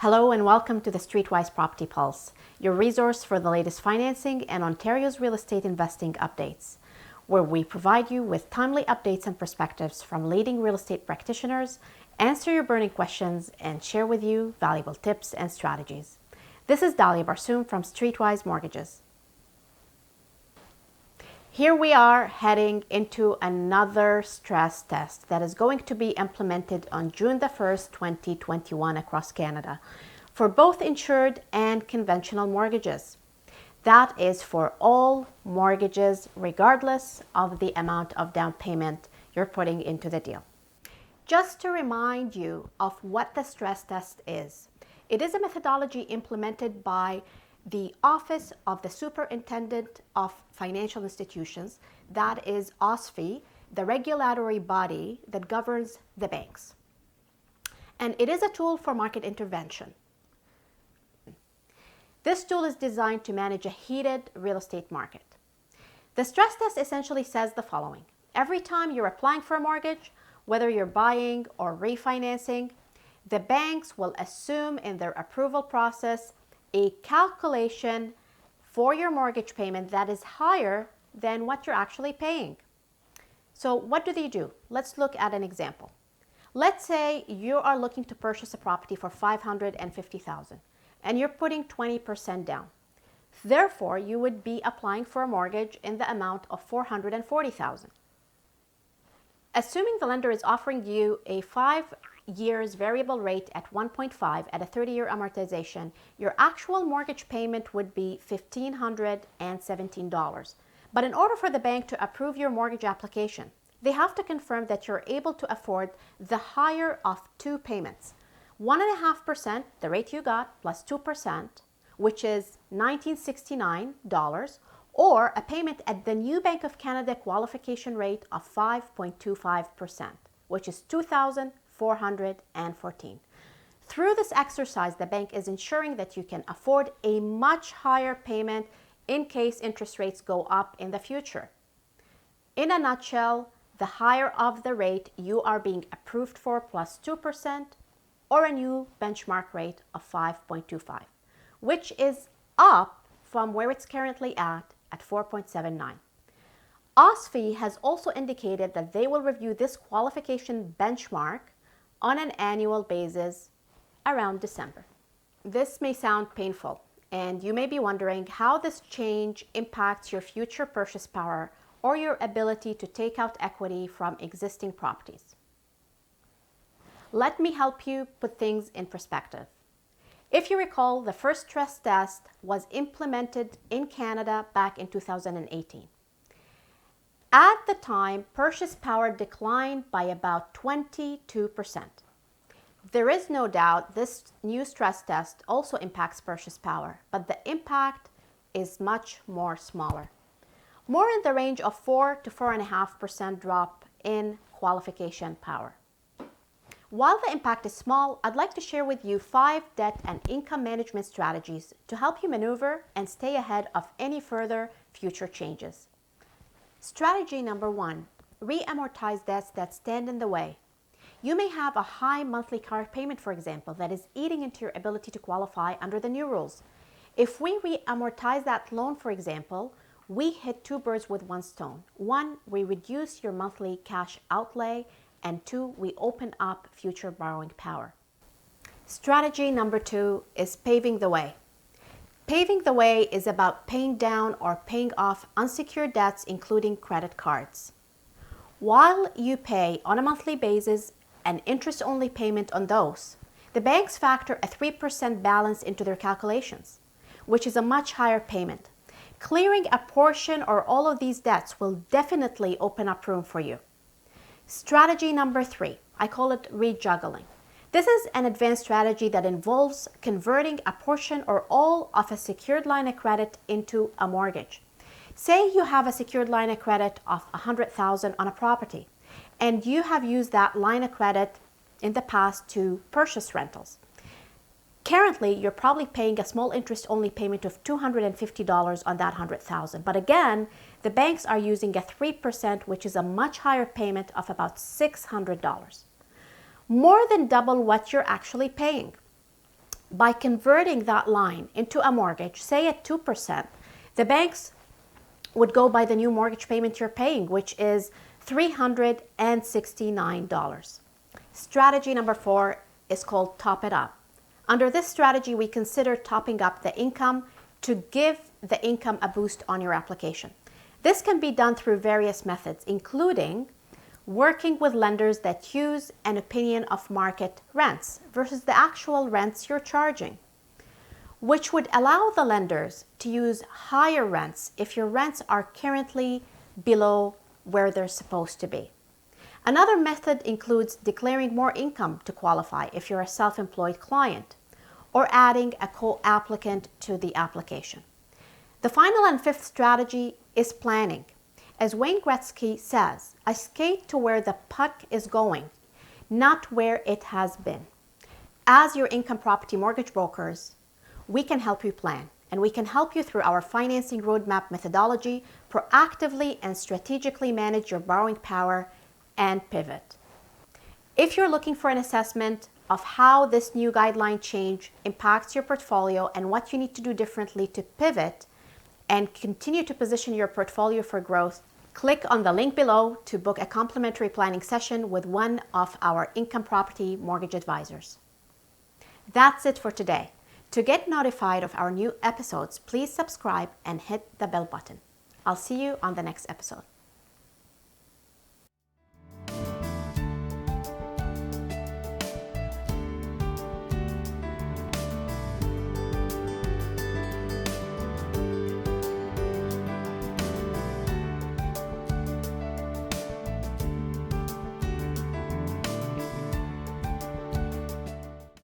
Hello and welcome to the Streetwise Property Pulse, your resource for the latest financing and Ontario's real estate investing updates, where we provide you with timely updates and perspectives from leading real estate practitioners, answer your burning questions, and share with you valuable tips and strategies. This is Dalia Barsoum from Streetwise Mortgages. Here we are heading into another stress test that is going to be implemented on June the 1st, 2021 across Canada for both insured and conventional mortgages. That is for all mortgages regardless of the amount of down payment you're putting into the deal. Just to remind you of what the stress test is, it is a methodology implemented by the Office of the Superintendent of Financial Institutions, that is OSFI, the regulatory body that governs the banks. And it is a tool for market intervention. This tool is designed to manage a heated real estate market. The stress test essentially says the following. Every time you're applying for a mortgage, whether you're buying or refinancing, the banks will assume in their approval process a calculation for your mortgage payment that is higher than what you're actually paying. So what do they do? Let's look at an example. Let's say you are looking to purchase a property for $550,000 and you're putting 20% down. Therefore, you would be applying for a mortgage in the amount of $440,000. Assuming the lender is offering you a 5 years variable rate at 1.5 at a 30-year amortization, your actual mortgage payment would be $1,517. But in order for the bank to approve your mortgage application, they have to confirm that you're able to afford the higher of two payments. 1.5%, the rate you got, plus 2%, which is $1,969, or a payment at the new Bank of Canada qualification rate of 5.25%, which is $2,414. Through this exercise, the bank is ensuring that you can afford a much higher payment in case interest rates go up in the future. In a nutshell, the higher of the rate you are being approved for plus 2% or a new benchmark rate of 5.25, which is up from where it's currently at 4.79. OSFI has also indicated that they will review this qualification benchmark on an annual basis around December. This may sound painful, and you may be wondering how this change impacts your future purchase power or your ability to take out equity from existing properties. Let me help you put things in perspective. If you recall, the first stress test was implemented in Canada back in 2018. At the time, purchase power declined by about 22%. There is no doubt this new stress test also impacts purchase power, but the impact is much more smaller. More in the range of 4 to 4.5% drop in qualification power. While the impact is small, I'd like to share with you 5 debt and income management strategies to help you maneuver and stay ahead of any further future changes. Strategy number 1, re-amortize debts that stand in the way. You may have a high monthly car payment, for example, that is eating into your ability to qualify under the new rules. If we re-amortize that loan, for example, we hit 2 birds with 1 stone. 1, we reduce your monthly cash outlay, and 2, we open up future borrowing power. Strategy number 2 is paving the way. Paving the way is about paying down or paying off unsecured debts, including credit cards. While you pay on a monthly basis an interest-only payment on those, the banks factor a 3% balance into their calculations, which is a much higher payment. Clearing a portion or all of these debts will definitely open up room for you. Strategy number 3, I call it re-juggling. This is an advanced strategy that involves converting a portion or all of a secured line of credit into a mortgage. Say you have a secured line of credit of $100,000 on a property, and you have used that line of credit in the past to purchase rentals. Currently, you're probably paying a small interest-only payment of $250 on that $100,000. But again, the banks are using a 3%, which is a much higher payment of about $600. More than double what you're actually paying. By converting that line into a mortgage, say at 2%, the banks would go by the new mortgage payment you're paying, which is $369. Strategy number 4 is called Top It Up. Under this strategy, we consider topping up the income to give the income a boost on your application. This can be done through various methods, including working with lenders that use an opinion of market rents versus the actual rents you're charging, which would allow the lenders to use higher rents if your rents are currently below where they're supposed to be. Another method includes declaring more income to qualify if you're a self-employed client, or adding a co-applicant to the application. The final and fifth strategy is planning. As Wayne Gretzky says, I skate to where the puck is going, not where it has been. As your income property mortgage brokers, we can help you plan, and we can help you through our financing roadmap methodology proactively and strategically manage your borrowing power and pivot. If you're looking for an assessment of how this new guideline change impacts your portfolio and what you need to do differently to pivot and continue to position your portfolio for growth, click on the link below to book a complimentary planning session with one of our income property mortgage advisors. That's it for today. To get notified of our new episodes, please subscribe and hit the bell button. I'll see you on the next episode.